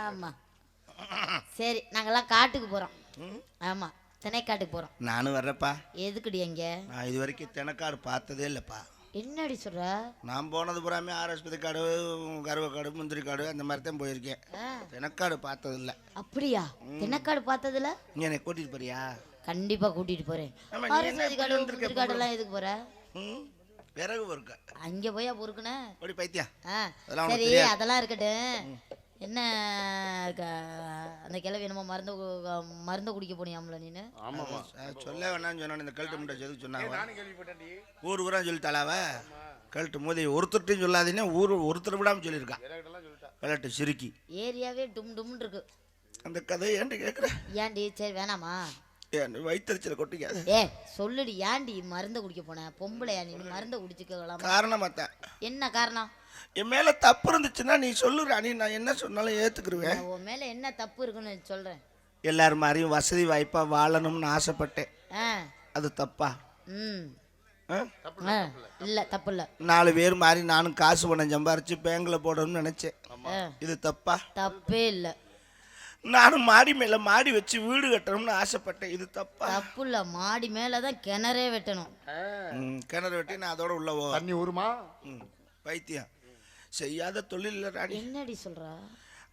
ஆமா சரி நாங்கெல்லாம் காட்டுக்கு போறோம். ஆமா திணைக்காட்டுக்கு போறோம். நானும் வர்றப்பா. எதுக்குடி அங்க? நான் இது வரைக்கும் திணைக்காடு பார்த்ததே இல்லப்பா. என்னடி சொல்ற? நான் போனது பூராமே ஆர்எஸ்பதி காடு, கருவக்காடு, முந்திரி காடு அந்த மாதிரி தான் போயிருக்கேன். திணைக்காடு பார்த்தது இல்லை. அப்படியா? திணைக்காடு பார்த்ததுல நீ என்னை கூட்டிட்டு போறியா? கண்டிப்பா கூட்டிட்டு போறேன். ஆர்எஸ்பதி காடு, முந்திரி காடெல்லாம் எதுக்கு போற? விறகு பொறுக்க அங்க போயா பொறுக்குன ஓடி பைத்தியா. சரி அதெல்லாம் இருக்கட்டும். என்ன அந்த கிழவி என்னமோ மருந்து குடிக்க போனியாம்ல நீனு? சொல்ல வேணாம்னு சொன்ன. இந்த கழுட்டு முட்டை எதுக்கு சொன்னாங்க? ஊர் ஊரா சொல்லிட்டாளாவ. கழுட்டு மோதி ஒருத்தர்ட்டையும் சொல்லாதீங்கன்னா ஊர் ஒருத்தர் விடாம சொல்லியிருக்கான். கழுட்டு சிரிக்கி ஏரியாவே டும் டும்னு இருக்கு. அந்த கதை ஏன்டி கேட்குற? ஏன்டி? சரி வேணாமா? வயிற்றுச்சல கொட்டிக்காது. சொல்லுடி ஏன்டி மருந்து குடிக்க போன? பொம்பளையா நீ மருந்து குடிச்சுக்கலாம்? காரணமாத்த. என்ன காரணம்? என் மேல தப்பு இருந்துச்சுன்னா நீ சொல்லு ராணி, நான் என்ன சொன்னாலும் ஏத்துக்குருவேன். உன் மேல என்ன தப்பு இருக்குன்னு சொல்றேன். எல்லாரும் மாதிரியும் வசதி வாய்ப்பா வாழணும்னு ஆசைப்பட்டேன். அது தப்பா? இல்ல தப்பு இல்ல. 4 பேர் மாதிரி நானும் காசு பணம் சம்பாரிச்சு பேங்க்ல போடணும்னு நினைச்சேன். இது தப்பா? தப்பே இல்ல. நானும் மாடி மேல மாடி வச்சு வீடு கட்டணும்னு ஆசைப்பட்டேன். இது தப்பா? தப்பு இல்ல. மாடி மேலதான் கிணறே வெட்டணும். கிணறு வெட்டி நான் அதோட உள்ளவோ தண்ணி ஊருமா? பைத்தியம் செய்யாத தொழில் ராணி. என்னடி சொல்றா?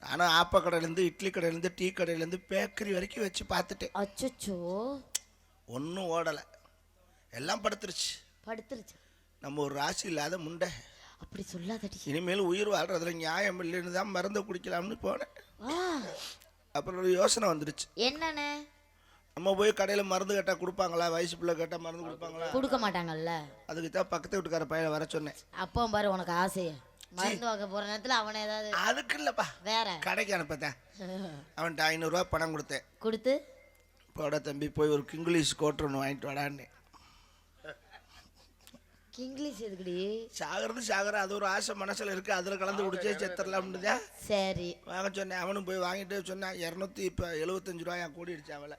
நானும் ஆப்ப கடையிலேருந்து, இட்லி கடையிலேருந்து, டீ கடையிலேருந்து, பேக்கரி வரைக்கும் வச்சு பார்த்துட்டேன். அச்சோ ஒன்றும் ஓடலை. எல்லாம் படுத்துருச்சு. நம்ம ஒரு ராசி இல்லாத முண்டை. அப்படி சொல்லாதடி. இனிமேல் உயிர் வாழ்றதுல நியாயம் இல்லைன்னு தான் மருந்து குடிக்கலாம்னு போனேன். அப்புறம் ஒரு யோசனை வந்துருச்சு. என்னன்னு? நம்ம போய் கடையில் மருந்து கேட்டால் கொடுப்பாங்களா? வயசு பிள்ளை கேட்டால் மருந்து கொடுப்பாங்களா? கொடுக்க மாட்டாங்கல்ல. அதுக்கு தான் பக்கத்து வீட்டுக்கார பையனை வர சொன்னேன். அப்போ பாரு உனக்கு ஆசைய மருந்து வாங்க போற நேரத்தில் அவனை ஏதாவது. அதுக்கு இல்லப்பா, வேற கடைக்கு அனுப்பத்தேன். அவன்கிட்ட 500 ரூபா பணம் கொடுத்து போட தம்பி போய் ஒரு கிங்கிலீஷ் கோட் ஒன்று வாங்கிட்டு வாடான்னு. இங்கிலீஷ் எதுக்குடி? சாகர அது ஒரு ஆசை மனசுல இருக்கு. அதுல கலந்து குடிச்சே செத்துடலாம்னு. சரி வாங்க சொன்னேன். அவனும் போய் வாங்கிட்டு சொன்னான் 275 ரூபாய் கூடிடுச்சு அவளை.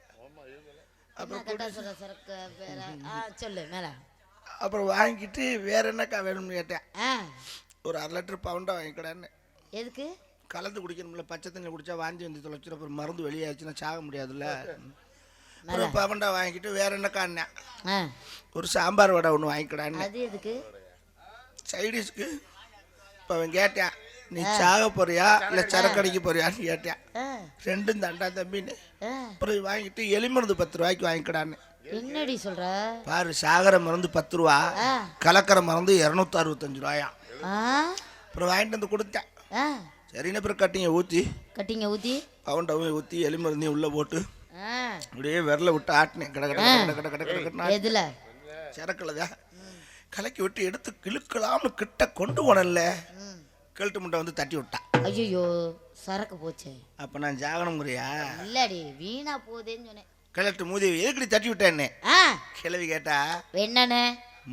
சொல்லு மேல. அப்புறம் வாங்கிட்டு வேற என்னக்கா வேணும்னு கேட்டேன். ஒரு 1/2 லிட்டர் பவுண்டா வாங்கிக்கடான்னு. எதுக்கு? கலந்து குடிக்கணும்ல. பச்சை தண்ணி குடிச்சா வாந்தி வந்து தொலைச்சிடும். அப்புறம் மருந்து வெளியாச்சுன்னா சாக முடியாதுல்ல. பவண்டா வாங்கிட்டு வேற என்னக்கா அண்ணன் ஒரு சாம்பார் வடை ஒன்று வாங்கிக்கடான்னு. அது எதுக்கு? சைடிஷ்க்கு. இப்போ அவன் கேட்டேன், நீ சாக போறியா இல்லை சரக்கு அடிக்க போறியான்னு கேட்டேன். ரெண்டும் தண்டா தம்பின்னு. அப்புறம் வாங்கிட்டு எலி மருந்து 10 ரூபாய்க்கு வாங்கிக்கடான்னு. என்னடி சொல்ற? பாரு, சாகர மருந்து 10 ரூபா, கலக்கிற மருந்து 265 ரூபாயா. அப்புறம் வாங்கிட்டு வந்து கொடுத்தேன். சரின்னு அப்புறம் கட்டிங்க ஊற்றி பவுண்டாவும் ஊற்றி எலி மருந்தையும் உள்ள போட்டு அப்படியே விரல விட்டு ஆட்டினேன். எதுல? சரக்குலதான் கலக்கி விட்டு எடுத்து கிழுக்கலாம்னு கிட்ட கொண்டு போனல. கழுட்டு முட்டை வந்து தட்டி விட்டா. ஐயோ சரக்கு போச்சு. அப்ப நான் ஜாகனம் முறையா? இல்லடி வீணா போதேன்னு சொன்னேன். கலட்டு மூதி எதுக்கடி தட்டி விட்டேன்னு கிளவி கேட்டா என்னன்னு?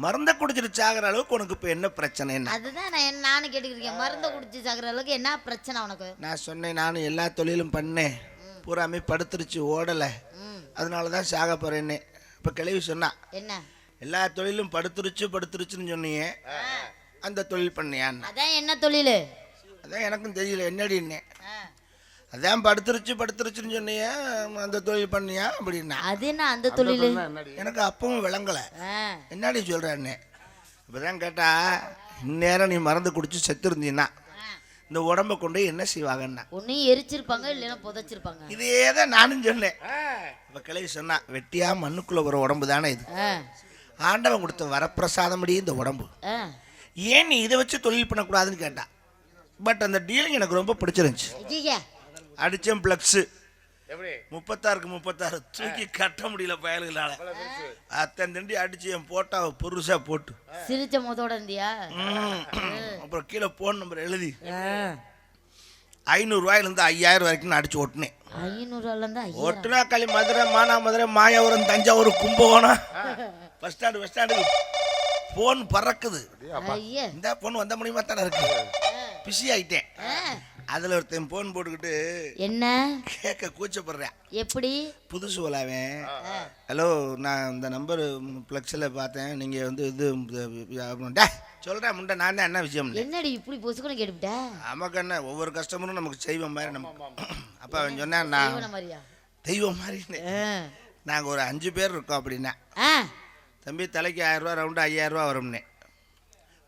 மருந்த குடிச்சிட்டு சாகிற அளவுக்கு உனக்கு இப்ப என்ன பிரச்சனை? அதுதான் நானும் கேட்டுக்கிட்டேன். மருந்த குடிச்சு சாகிற அளவுக்கு என்ன பிரச்சனை உனக்கு? நான் சொன்னேன், நானும் எல்லா தொழிலும் பண்ணேன், பூராமே படுத்துருச்சு, ஓடலை, அதனாலதான் சாக போறேன்னு. இப்ப கிளவி சொன்னா என்ன? எல்லா தொழிலும் படுத்துருச்சுன்னு சொன்னீங்க, அந்த தொழில் பண்ணியான்னு. அதான் என்ன தொழில்? அதான் எனக்கும் தெரியல என்னடின்னு. அதான் படுத்துருச்சுன்னு சொன்னீங்க, அந்த தொழில் பண்ணியா அப்படின்னா. அது என்ன அந்த தொழில்? எனக்கு அப்பவும் விளங்கல. என்னடி சொல்றேன்னு. இப்பதான் கேட்டா, இந்நேரம் நீ மருந்து குடிச்சு செத்து இருந்தீன்னா இந்த உடம்ப கொண்டு என்ன செய்வாங்கன்னா, ஒன்னும் எரிச்சிருப்பாங்க இல்லைன்னா புதைச்சிருப்பாங்க. இதேதான் நானும் சொன்னேன். இப்ப கிளவி சொன்னா, வெட்டியா மண்ணுக்குள்ள ஒரு உடம்பு தானே இது, ஆண்டவன் கொடுத்த வரப்பிரசாதம் இந்த உடம்பு, ஏன் நீ இதை வச்சு தொழில் பண்ணக்கூடாதுன்னு கேட்டா. பட் அந்த டீலிங் எனக்கு ரொம்ப பிடிச்சிருந்துச்சு. அடிச்சேன் பிளக்ஸ் 36க்கு 36 தூக்கி கட்ட முடியல பயல்களால. அத்தனை தண்டி அடிச்சு என் போட்டாவை பொருசா போட்டு சிரிச்ச மோதோட இருந்தியா. அப்புறம் கீழே போன் நம்பர் எழுதி 500 ரூபாயிலிருந்து 5000 வரைக்கும் அடிச்சு ஒட்டினேன். 500 ஒட்டுனா களி மதுரை, மானாமதுரை, மாயாவரம், தஞ்சாவூர், கும்பகோணம், பஸ் ஸ்டாண்டுக்கு போன் பறக்குது. இந்த போன் வந்த முடியுமா தானே இருக்கு. பிஸி ஆயிட்டேன். அதில் ஒருத்தன் ஃபோன் போட்டுக்கிட்டு என்ன கேட்க கூச்சப்படுறேன். எப்படி புதுசு போலாவேன். ஹலோ, நான் இந்த நம்பர் ஃப்ளெக்ஸில் பார்த்தேன், நீங்கள் வந்து இது சொல்கிறேன் முண்டை, நான் தான் என்ன விஷயம். என்னடி இப்படி பொசுக்குன்னு கேட்டுவிட்ட? நமக்கு என்ன, ஒவ்வொரு கஸ்டமரும் நமக்கு செய்வோம் மாதிரி நம்ம. அப்போ அவன் சொன்னேன், நான் தெய்வம் மாதிரி நாங்கள் ஒரு 5 பேர் இருக்கோம் அப்படின்னா. தம்பி தலைக்கு 1000 ரூபா ரவுண்டு 5000 ரூபா வரும்னே,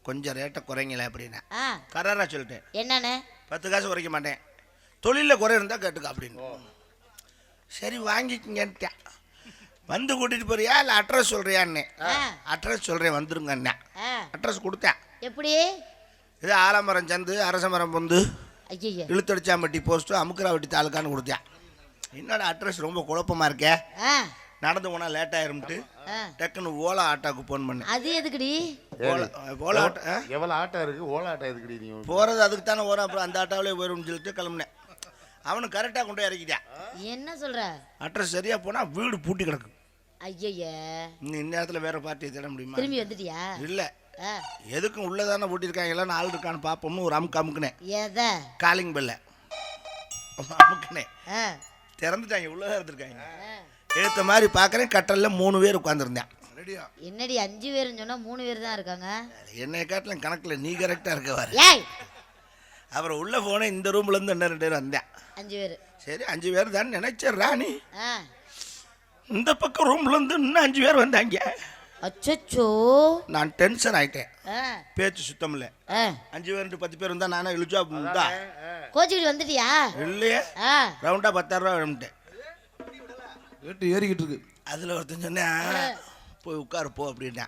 கொஞ்சம் ரேட்டை குறைங்களே அப்படின்னா. கராராக சொல்லிட்டேன். என்னன்னு 10 காசு குறைக்க மாட்டேன், தொழிலில் குறை இருந்தால் கேட்டுக்க அப்படின்னு. சரி வாங்கிக்கங்கன்ட்டேன். வந்து கூட்டிகிட்டு போறியா இல்லை அட்ரஸ் சொல்கிறியான்னு. அட்ரஸ் சொல்கிறேன் வந்துருங்க அண்ணா. அட்ரஸ் கொடுத்தேன். எப்படி? இது ஆலமரம் சந்து, அரச மரம் பொந்து, இழுத்தடிச்சாம்பட்டி போஸ்ட்டு, அமுக்கராவட்டி தாலுக்கான்னு கொடுத்தேன். என்னோட அட்ரஸ் ரொம்ப குழப்பமாக இருக்கே, நடந்து போனால் லேட் ஆயிரும்ட்டு டக்குன்னு ஓலா ஆட்டோக்கு ஃபோன் பண்ணேன். அது எதுக்குடி? ஓலா ஆட்டோ எவ்வளோ ஆட்டோ இருக்குது, ஓலா ஆட்டோ எதுக்குடி? நீ போகிறது அதுக்கு தானே வரும், அப்புறம் அந்த ஆட்டோவிலே போயிடும்னு சொல்லிட்டு கிளம்புனேன். அவனுக்கு கரெக்டாக கொண்டு இறக்கிட்டான். என்ன சொல்கிற? அட்ரஸ் சரியாக போனால் வீடு பூட்டி கிடக்கு. ஐயா, நீ இந்நேரத்தில் வேற பார்ட்டியை தேட முடியுமா? திரும்பி வந்துட்டியா? இல்லை, எதுக்கும் உள்ளதானே பூட்டியிருக்காங்களா, ஆள் இருக்கான்னு பார்ப்போம்னு ஒரு அமுக்குனேன். எதை? காலிங் பெல்ல அமுக்குனேன். திறந்துட்டாங்க, உள்ளதாக இருந்திருக்காங்க. எடுத்த மாதிரி பார்க்குறேன், கட்டலில் 3 பேர் உட்காந்துருந்தேன். என்னடி 5 பேருன்னு சொன்னால் 3 பேர் தான் இருக்காங்க. என்னை காட்டிலும் கணக்கில் நீ கரெக்டாக இருக்கவாரு. அப்புறம் உள்ளே போனேன், இந்த ரூம்லேருந்து இன்னும் 2 பேர் வந்தேன். 5 பேர். சரி 5 பேர் தான் நினைச்சேன் ராணி. இந்த பக்கம் ரூம்லேருந்து இன்னும் 5 பேர் வந்தாங்க. அச்சோ, நான் டென்ஷன் ஆகிட்டேன். பேச்சு சுத்தம் இல்லை. 5 பேர் 10 பேர் வந்தா நானே இழுச்சா கோச்சிக்கிட்டு வந்துட்டியா? இல்லையே, ரவுண்டா 10,000 ரூபா வேணும்ட்டேன். ரேட்டு ஏறிக்கிட்டு இருக்கு. அதில் ஒருத்தன் சொன்னேன், போய் உட்காரு போ அப்படின்னா.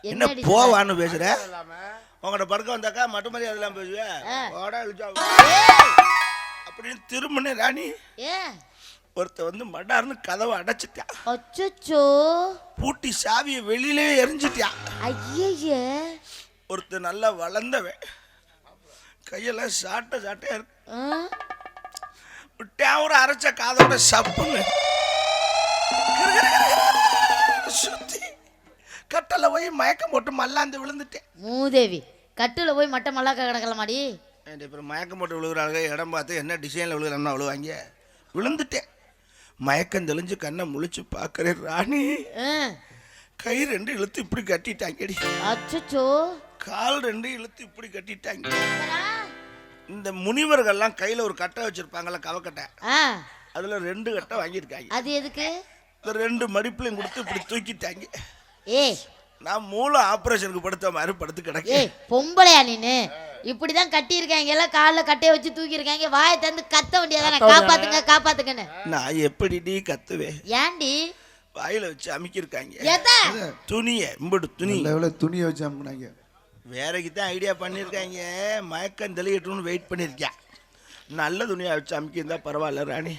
என்ன போவான்னு பேசுற? உங்கள்கிட்ட படுக்க வந்தாக்கா மட்டும் மாதிரி அதெல்லாம் பேசுவேன் அப்படின்னு திரும்பினே ராணி. ஒருத்த வந்து மடார்னு கதவை அடைச்சிட்டான். அச்சோ, பூட்டி சாவியை வெளியிலே எரிஞ்சிட்டான். ஐய, ஒருத்த நல்லா வளர்ந்தவன், கையெல்லாம் சாட்டையா இருக்கு. விட்டேன் ஒரு அரைச்ச காதோட சப்புன்னு சுத்தி கட்டல போய் மயக்கம் போட்டு மல்லாந்து விழுந்துட்டேன். மூதேவி, கட்டுல போய் மட்ட மல்லாக்க கிடக்கலாமாடி? அப்புறம் மயக்கம் போட்டு விழுகிறாங்க, இடம் பார்த்து என்ன டிசைனில் விழுகிறான்னா விழுவாங்க. விழுந்துட்டேன். மயக்கம் தெளிஞ்சு கண்ணை முழிச்சு பார்க்குறேன் ராணி, கை 2 இழுத்து இப்படி கட்டிட்டாங்கடி. அச்சோ, கால் 2 இழுத்து இப்படி கட்டிட்டாங்க. இந்த முனிவர்கள்லாம் கையில் ஒரு கட்டை வச்சிருப்பாங்கல்ல, கவக்கட்டை, அதுல 2 கட்டை வாங்கியிருக்காங்க. அது எதுக்கு? இந்த 2 மடிப்புலையும் கொடுத்து இப்படி தூக்கிட்டாங்க. நான் மூளை ஆபரேஷனுக்கு படுத்த மாதிரி படுத்து கிடக்கேன். பொம்பளையா நீனு? இப்படிதான் கட்டி இருக்காங்க, எல்லாம் காலில் கட்டையை வச்சு தூக்கி இருக்காங்க. வாயை தந்து கத்த வேண்டியதானே, காப்பாத்துங்க காப்பாத்துங்கன்னு. நான் எப்படி நீ கத்துவேன்? ஏண்டி? வாயில வச்சு அமுக்கிருக்காங்க. துணியை இம்படு துணியை வச்சு அமுக்குனாங்க. வேறக்கு தான் ஐடியா பண்ணியிருக்காங்க, மயக்கம் தெளியட்டும்னு வெயிட் பண்ணியிருக்கேன். நல்ல துணியை வச்சு அமுக்கியிருந்தா பரவாயில்ல ராணி.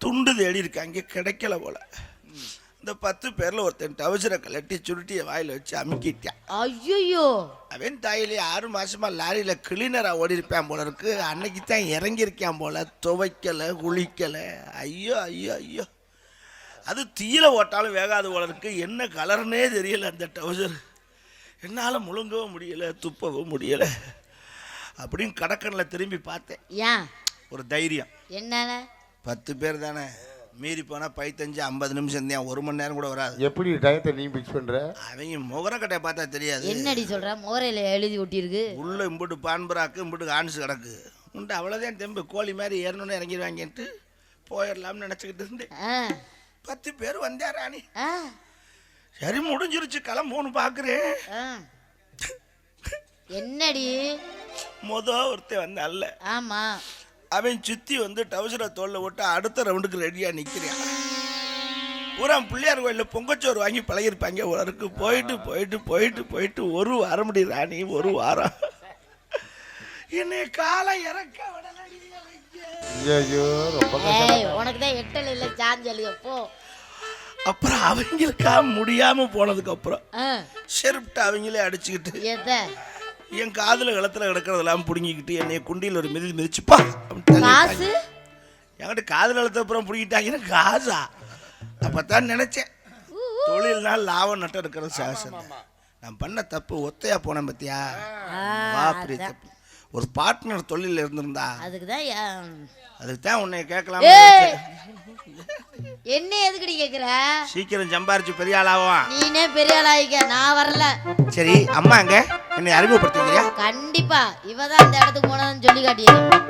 துண்டு தேடி இருக்காங்க, கிடைக்கல போல. இந்த 10 பேர்ல ஒருத்தன் டவுசரை கலட்டி சுருட்டிய வாயில வச்சு அமுக்கிட்டான். ஐயோ, அவன் தாயிலே 6 மாசமா லாரியில கிளீனரா ஓடி இருப்பான் போல இருக்கு. அன்னைக்கு தான் இறங்கியிருக்கான் போல, துவைக்கல குளிக்கல. ஐயோ ஐயோ ஐயோ, அது தீயில ஓட்டாலும் வேகாத போல இருக்கு. என்ன கலர்னே தெரியல அந்த டவுசர். என்னால் முழுங்கவும் முடியல, துப்பவும் முடியல. அப்படின்னு கடற்கரையில் திரும்பி பார்த்தேன். ஏன்? ஒரு தைரியம். என்ன, 10 பேர் தானே, மீறி போனால் 15-50 நிமிஷம் தான், 1 மணி நேரம் கூட வராது. எப்படி டயத்தை நீ பிக்ஸ் பண்ணுற? அவங்க முகரக்கட்டையை பார்த்தா தெரியாது. என்னடி சொல்கிற? முகரையில் எழுதி ஒட்டியிருக்கு. உள்ள இம்புட்டு பான்பராக்கு, இம்புட்டு ஆன்ஸ் கிடக்கு. உண்டு அவ்வளோதான் தெம்பு. கோழி மாதிரி ஏறணுன்னு இறங்கிடுவாங்கன்ட்டு போயிடலாம்னு நினச்சிக்கிட்டு இருந்தேன். 10 பேர் வந்தா ராணி. சரி முடிஞ்சிருச்சு, கிளம்புன்னு பார்க்குறேன். என்னடி? ஒருத்தன் வந்தான்ல, ஆமா, அவன் சுத்தி வந்து டவுசரை தோல்ல விட்டு அடுத்த ரவுண்டுக்கு ரெடியா நிக்கிறான். பூரா பிள்ளையார் கோயிலில் பொங்கச்சோறு வாங்கி பழகிருப்பாங்க உனக்கு. போயிட்டு போயிட்டு போயிட்டு போயிட்டு 1 வாரம் முடி ராணி, 1 வாரம் என்னை காலை இறக்க விடலடி. உனக்கு தான் எட்டல் இல்லை சாஞ்சல். எப்போ அப்புறம் அவங்களுக்கா முடியாம போனதுக்கு அப்புறம் செருப்ட்டு அவங்களே அடிச்சுக்கிட்டு என் காதுல கழுத்துல கிடக்கிறதெல்லாம் புடுங்கிக்கிட்டு என்னை குண்டியில் ஒரு மிதிச்சுப்பா என்கிட்ட காதுல கழுத்த அப்புறம் பிடிக்கிட்டாங்கன்னா காசா. அப்பதான் நினைச்சேன், தொழில்னால் லாபம் நட்டம் இருக்கிறது சாசனம். நான் பண்ண தப்பு ஒத்தையா போனேன் பத்தியா. தப்பு ஒரு பார்ட்னர் தொழில் இருந்திருந்தா அதுக்கு தான் உன்னை கேட்கலாம். என்ன எதுக்குடி கேக்குற? சீக்கிரம் சம்பாரிச்சு பெரிய ஆளாவும். நீனே பெரிய ஆளாயிக்க, நான் வரல. சரி அம்மா அங்க என்னை அறிமுகப்படுத்துவீங்க? கண்டிப்பா இவதான் அந்த இடத்துக்கு போனதுன்னு சொல்லி காட்டியது.